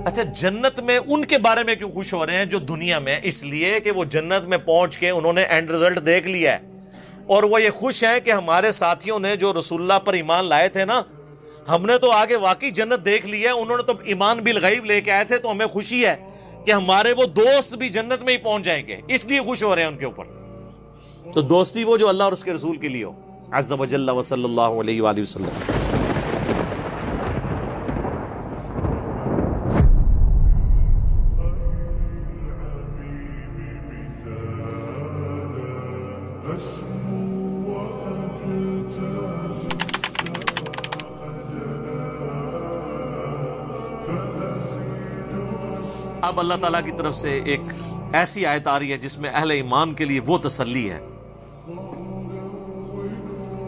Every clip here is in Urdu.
اچھا جنت میں ان کے بارے میں کیوں خوش ہو رہے ہیں جو دنیا میں؟ اس لیے کہ وہ جنت میں پہنچ کے انہوں نے اینڈ رزلٹ دیکھ لیا ہے، اور وہ یہ خوش ہیں کہ ہمارے ساتھیوں نے جو رسول اللہ پر ایمان لائے تھے نا، ہم نے تو آگے واقعی جنت دیکھ لی ہے، انہوں نے تو ایمان بالغیب لے کے آئے تھے، تو ہمیں خوشی ہے کہ ہمارے وہ دوست بھی جنت میں ہی پہنچ جائیں گے، اس لیے خوش ہو رہے ہیں ان کے اوپر۔ تو دوستی وہ جو اللہ اور اس کے رسول کے لیے ہو، عز و جل و صلی اللہ علیہ وآلہ وسلم۔ اب اللہ تعالیٰ کی طرف سے ایک ایسی آیت آ رہی ہے جس میں اہل ایمان کے لیے وہ تسلی ہے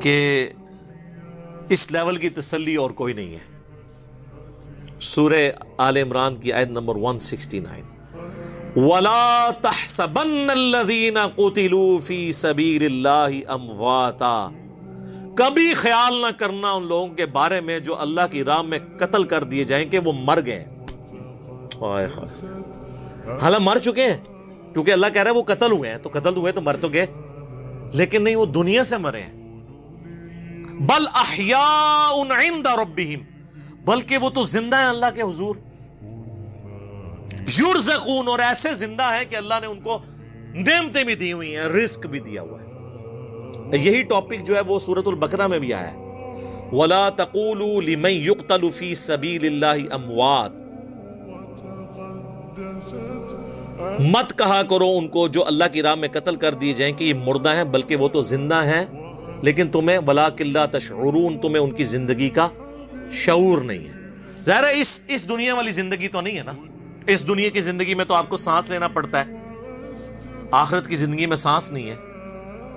کہ اس لیول کی تسلی اور کوئی نہیں ہے۔ سورہ آل عمران کی آیت نمبر 169، وَلَا تَحْسَبَنَّ الَّذِينَ قُتِلُوا فِي سَبِيلِ اللَّهِ أَمْوَاتًا، کبھی خیال نہ کرنا ان لوگوں کے بارے میں جو اللہ کی راہ میں قتل کر دیے جائیں کہ وہ مر گئے ہیں۔ حالانکہ مر چکے ہیں، کیونکہ اللہ کہہ رہا ہے وہ قتل ہوئے ہیں، تو قتل ہوئے تو مر تو گئے، لیکن نہیں، وہ دنیا سے مرے ہیں۔ بل احیاء عند ربہم، بلکہ وہ تو زندہ ہیں اللہ کے حضور۔ یرزقون، اور ایسے زندہ ہیں کہ اللہ نے ان کو نعمتیں بھی دی ہوئی ہیں، رزق بھی دیا ہوا ہے۔ یہی ٹاپک جو ہے وہ سورۃ البقرہ میں بھی آیا ہے، وَلَا تَقُولُوا لِمَن يُقْتَلُ فِي سَبِيلِ اللَّهِ أَمْوَاتٌ، مت کہا کرو ان کو جو اللہ کی راہ میں قتل کر دیے جائیں کہ یہ مردہ ہیں، بلکہ وہ تو زندہ ہیں، لیکن تمہیں وَلَٰكِن لَا تَشْعُرُونَ، تمہیں ان کی زندگی کا شعور نہیں ہے۔ ظاہر ہے اس دنیا والی زندگی تو نہیں ہے نا، اس دنیا کی زندگی میں تو آپ کو سانس لینا پڑتا ہے، آخرت کی زندگی میں سانس نہیں ہے۔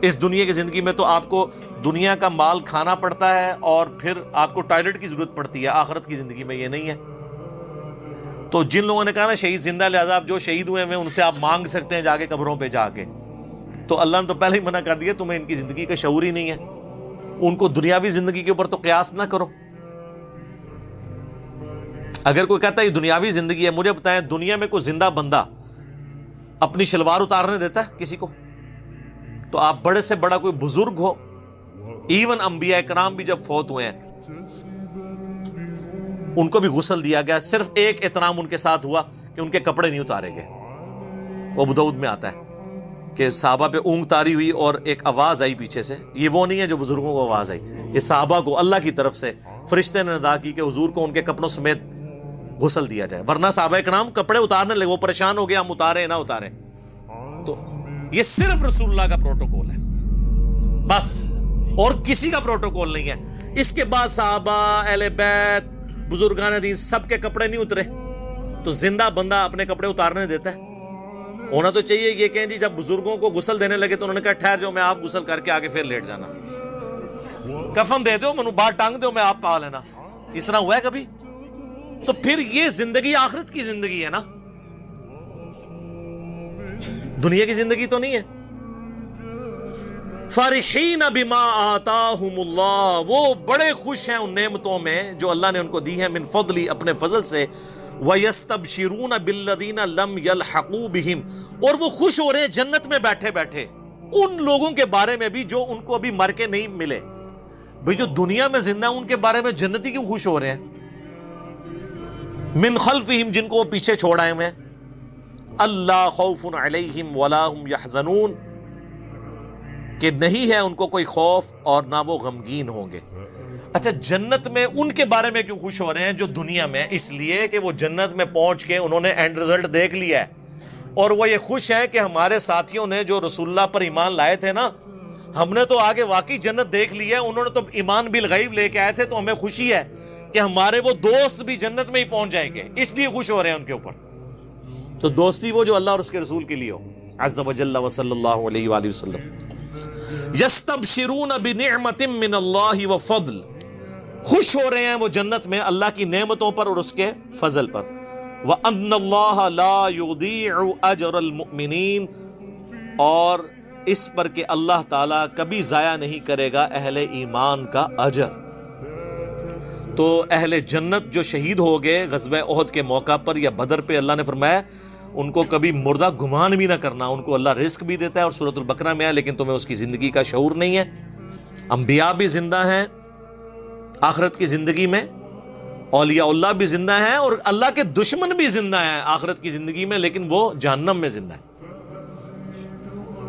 اس دنیا کی زندگی میں تو آپ کو دنیا کا مال کھانا پڑتا ہے اور پھر آپ کو ٹوائلٹ کی ضرورت پڑتی ہے، آخرت کی زندگی میں یہ نہیں ہے۔ تو جن لوگوں نے کہا نا شہید زندہ، لہذا آپ جو شہید ہوئے ہیں ان سے آپ مانگ سکتے ہیں جا کے قبروں پہ جا کے، تو اللہ نے تو پہلے ہی منع کر دیا، تمہیں ان کی زندگی کا شعور ہی نہیں ہے، ان کو دنیاوی زندگی کے اوپر تو قیاس نہ کرو۔ اگر کوئی کہتا ہے یہ دنیاوی زندگی ہے، مجھے بتائیں دنیا میں کوئی زندہ بندہ اپنی شلوار اتارنے دیتا ہے کسی کو؟ تو آپ بڑے سے بڑا کوئی بزرگ ہو، ایون انبیاء کرام بھی جب فوت ہوئے ہیں ان کو بھی غسل دیا گیا، صرف ایک احترام ان کے ساتھ ہوا کہ ان کے کپڑے نہیں اتارے گئے۔ ابو داؤد میں آتا ہے کہ صحابہ پہ اونگ تاری ہوئی اور ایک آواز آئی پیچھے سے، یہ وہ نہیں ہے جو بزرگوں کو آواز آئی، یہ صحابہ کو اللہ کی طرف سے فرشتے نے ندا کی کہ حضور کو ان کے کپڑوں سمیت غسل دیا جائے، ورنہ صحابہ کرام کپڑے اتارنے لگے، وہ پریشان ہو گیا ہم اتارے نہ اتارے۔ تو یہ صرف رسول اللہ کا پروٹوکول ہے بس، اور کسی کا پروٹوکول نہیں ہے۔ اس کے بعد صحابہ، اہل بیت، بزرگان دین سب کے کپڑے نہیں اترے، تو زندہ بندہ اپنے کپڑے اتارنے دیتا ہے؟ ہونا تو چاہیے یہ کہیں جی جب بزرگوں کو غسل دینے لگے تو انہوں نے کہا ٹھہر جاؤ، میں آپ غسل کر کے آگے پھر لیٹ جانا، کفن دے دو، منو بال ٹانگ دو، میں آپ پا لینا۔ اس طرح ہوا ہے کبھی؟ تو پھر یہ زندگی آخرت کی زندگی ہے نا، دنیا کی زندگی تو نہیں ہے۔ فرحین بما آتاہم اللہ، وہ بڑے خوش ہیں ان نعمتوں میں جو اللہ نے ان کو دی ہیں، من فضلی، اپنے فضل سے، وَيَسْتَبْشِرُونَ بِالَّذِينَ لَمْ يَلْحَقُوا بِهِمْ، اور وہ خوش ہو رہے ہیں جنت میں بیٹھے بیٹھے ان لوگوں کے بارے میں بھی جو ان کو ابھی مر کے نہیں ملے۔ بھئی جو دنیا میں زندہ ہیں ان کے بارے میں جنتی کیوں خوش ہو رہے ہیں؟ من خلفہم، جن کو وہ پیچھے چھوڑ آئے ہوئے ہیں، اللہ خوف علیہم ولا هم يحزنون، کہ نہیں ہے ان کو کوئی خوف اور نہ وہ غمگین ہوں گے۔ اچھا جنت میں ان کے بارے میں کیوں خوش ہو رہے ہیں جو دنیا میں؟ اس لیے کہ وہ جنت میں پہنچ کے انہوں نے اینڈ رزلٹ دیکھ لیا ہے، اور وہ یہ خوش ہیں کہ ہمارے ساتھیوں نے جو رسول اللہ پر ایمان لائے تھے نا، ہم نے تو آگے واقعی جنت دیکھ لی ہے، انہوں نے تو ایمان بالغیب لے کے آئے تھے، تو ہمیں خوشی ہے کہ ہمارے وہ دوست بھی جنت میں ہی پہنچ جائیں گے، اس لیے خوش ہو رہے ہیں ان کے اوپر۔ تو دوستی وہ جو اللہ اور اس کے رسول کے لیے ہو، عز و جل و صلی اللہ علیہ وآلہ وسلم۔ یستبشرون بنعمت من اللہ وفضل، خوش ہو رہے ہیں وہ جنت میں اللہ کی نعمتوں پر اور اس کے فضل پر۔ وَأَنَّ اللَّهَ لَا يُضِيعُ أَجْرَ الْمُؤْمِنِينَ، اور اس پر کہ اللہ تعالیٰ کبھی ضائع نہیں کرے گا اہل ایمان کا اجر۔ تو اہل جنت جو شہید ہو گئے غزوہ احد کے موقع پر یا بدر پہ، اللہ نے فرمایا ان کو کبھی مردہ گمان بھی نہ کرنا، ان کو اللہ رزق بھی دیتا ہے، اور سورۃ البقرہ میں ہے لیکن تمہیں اس کی زندگی کا شعور نہیں ہے۔ انبیاء بھی زندہ ہیں آخرت کی زندگی میں، اولیاء اللہ بھی زندہ ہیں، اور اللہ کے دشمن بھی زندہ ہیں آخرت کی زندگی میں، لیکن وہ جہنم میں زندہ ہیں۔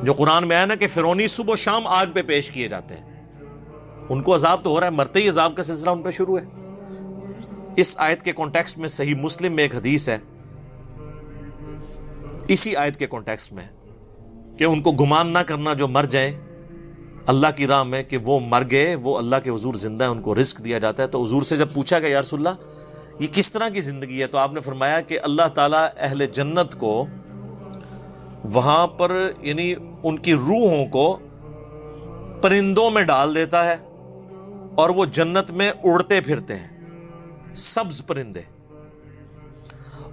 جو قرآن میں ہے نا کہ فرعونی صبح و شام آگ پہ پیش کیے جاتے ہیں، ان کو عذاب تو ہو رہا ہے، مرتے ہی عذاب کا سلسلہ ان پہ شروع ہے۔ اس آیت کے کانٹیکسٹ میں صحیح مسلم میں ایک حدیث ہے، اسی آیت کے کانٹیکسٹ میں، کہ ان کو گمان نہ کرنا جو مر جائیں اللہ کی راہ میں کہ وہ مر گئے، وہ اللہ کے حضور زندہ ہیں، ان کو رزق دیا جاتا ہے۔ تو حضور سے جب پوچھا گیا یا رسول اللہ یہ کس طرح کی زندگی ہے، تو آپ نے فرمایا کہ اللہ تعالیٰ اہل جنت کو وہاں پر یعنی ان کی روحوں کو پرندوں میں ڈال دیتا ہے، اور وہ جنت میں اڑتے پھرتے ہیں، سبز پرندے،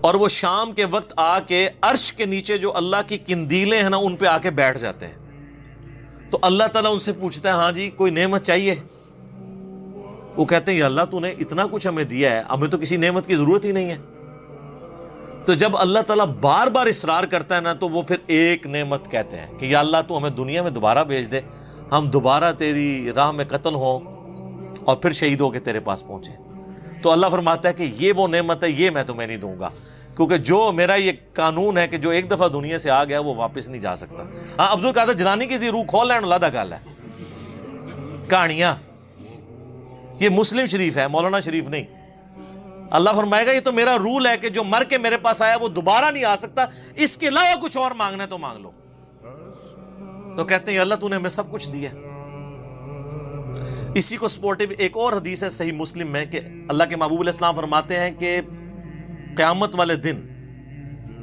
اور وہ شام کے وقت آ کے عرش کے نیچے جو اللہ کی قندیلیں ہیں نا ان پہ آ کے بیٹھ جاتے ہیں۔ تو اللہ تعالیٰ ان سے پوچھتا ہے ہاں جی کوئی نعمت چاہیے؟ وہ کہتے ہیں یا اللہ تو نے اتنا کچھ ہمیں دیا ہے، ہمیں تو کسی نعمت کی ضرورت ہی نہیں ہے۔ تو جب اللہ تعالیٰ بار بار اصرار کرتا ہے نا تو وہ پھر ایک نعمت کہتے ہیں کہ یا اللہ تو ہمیں دنیا میں دوبارہ بھیج دے، ہم دوبارہ تیری راہ میں قتل ہوں اور پھر شہید ہو کے تیرے پاس پہنچے۔ تو اللہ فرماتا ہے کہ یہ وہ نعمت ہے، یہ میں تمہیں نہیں دوں گا، کیونکہ جو میرا یہ قانون ہے کہ جو ایک دفعہ دنیا سے آ گیا وہ واپس نہیں جا سکتا۔ ہاں عبد القادر جیلانی کی روح کھول لین لادہ گال ہے کہانیاں، یہ مسلم شریف ہے، مولانا شریف نہیں۔ اللہ فرمائے گا یہ تو میرا رول ہے کہ جو مر کے میرے پاس آیا وہ دوبارہ نہیں آ سکتا، اس کے علاوہ کچھ اور مانگنا ہے تو مانگ لو۔ تو کہتے ہیں اللہ تو نے ہمیں سب کچھ دیا۔ اسی کو سپورٹیو ایک اور حدیث ہے صحیح مسلم میں کہ اللہ کے محبوب علیہ السلام فرماتے ہیں کہ قیامت والے دن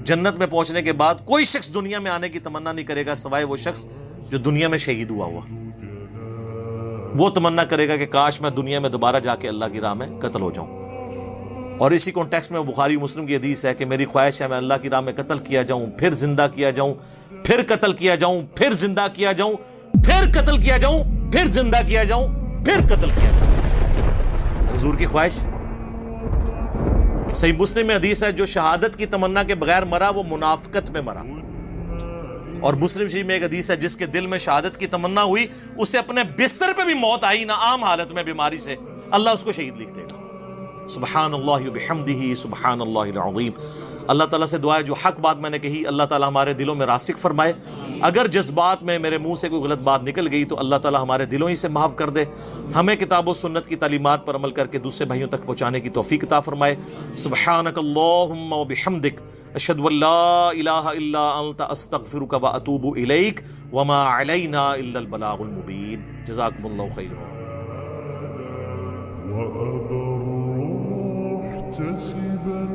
جنت میں پہنچنے کے بعد کوئی شخص دنیا میں آنے کی تمنا نہیں کرے گا سوائے وہ شخص جو دنیا میں شہید ہوا وہ تمنا کرے گا کہ کاش میں دنیا میں دوبارہ جا کے اللہ کی راہ میں قتل ہو جاؤں۔ اور اسی کانٹیکسٹ میں بخاری مسلم کی حدیث ہے کہ میری خواہش ہے میں اللہ کی راہ میں قتل کیا جاؤں، پھر زندہ کیا جاؤں، پھر قتل کیا جاؤں، پھر زندہ کیا جاؤں، پھر قتل کیا جاؤں، پھر زندہ کیا جاؤں، پھر قتل کیا جاؤں۔ حضور کی خواہش صحیح مسلم میں حدیث ہے جو شہادت کی تمنا کے بغیر مرا وہ منافقت میں مرا۔ اور مسلم شریف میں ایک حدیث ہے جس کے دل میں شہادت کی تمنا ہوئی اسے اپنے بستر پہ بھی موت آئی نہ عام حالت میں بیماری سے، اللہ اس کو شہید لکھ دے گا۔ سبحان اللہ وبحمدہ سبحان اللہ العظیم۔ اللہ تعالیٰ سے دعا ہے جو حق بات میں نے کہی اللہ تعالیٰ ہمارے دلوں میں راسخ فرمائے، اگر جذبات میں میرے منہ سے کوئی غلط بات نکل گئی تو اللہ تعالیٰ ہمارے دلوں ہی سے معاف کر دے، ہمیں کتاب و سنت کی تعلیمات پر عمل کر کے دوسرے بھائیوں تک پہنچانے کی توفیق عطا فرمائے۔ سبحانک اللہم وبحمدک اشہد ان لا الہ الا انت استغفرک واتوب الیک وما علینا الا البلاغ المبین۔ جزاکم اللہ خیرا۔ محتسبا